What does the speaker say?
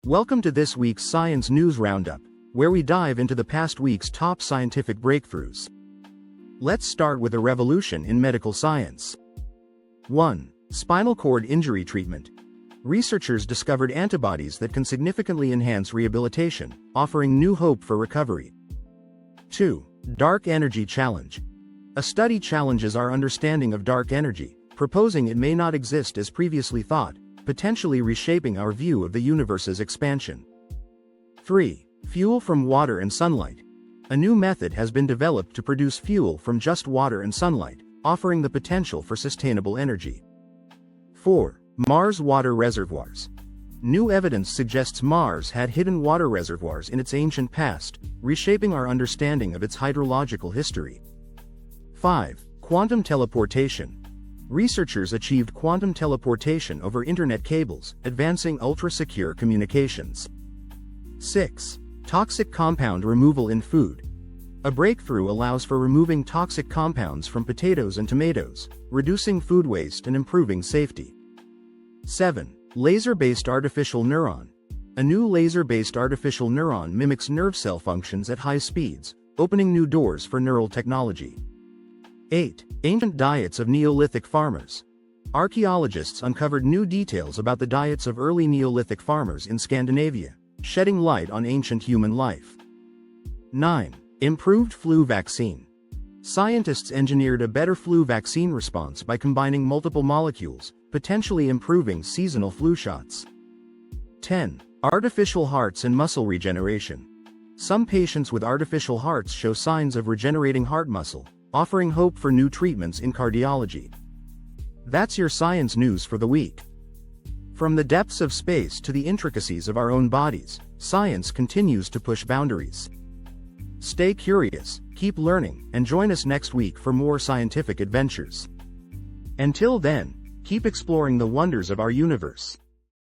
Welcome to this week's Science News Roundup, where we dive into the past week's top scientific breakthroughs. Let's start with a revolution in medical science. 1. Spinal cord injury treatment. Researchers discovered antibodies that can significantly enhance rehabilitation, offering new hope for recovery. 2. Dark energy challenge. A study challenges our understanding of dark energy, proposing it may not exist as previously thought, potentially reshaping our view of the universe's expansion. 3. Fuel from water and sunlight. A new method has been developed to produce fuel from just water and sunlight, offering the potential for sustainable energy. 4. Mars water reservoirs. New evidence suggests Mars had hidden water reservoirs in its ancient past, reshaping our understanding of its hydrological history. 5. Quantum teleportation. Researchers achieved quantum teleportation over internet cables, advancing ultra-secure communications. 6. Toxic compound removal in food. A breakthrough allows for removing toxic compounds from potatoes and tomatoes, reducing food waste and improving safety. 7. Laser-based artificial neuron. A new laser-based artificial neuron mimics nerve cell functions at high speeds, opening new doors for neural technology. 8. Ancient diets of Neolithic farmers. Archaeologists uncovered new details about the diets of early Neolithic farmers in Scandinavia, shedding light on ancient human life. 9. Improved flu vaccine. Scientists engineered a better flu vaccine response by combining multiple molecules, potentially improving seasonal flu shots. 10. Artificial hearts and muscle regeneration. Some patients with artificial hearts show signs of regenerating heart muscle, offering hope for new treatments in cardiology. That's your science news for the week. From the depths of space to the intricacies of our own bodies, science continues to push boundaries. Stay curious, keep learning, and join us next week for more scientific adventures. Until then, keep exploring the wonders of our universe.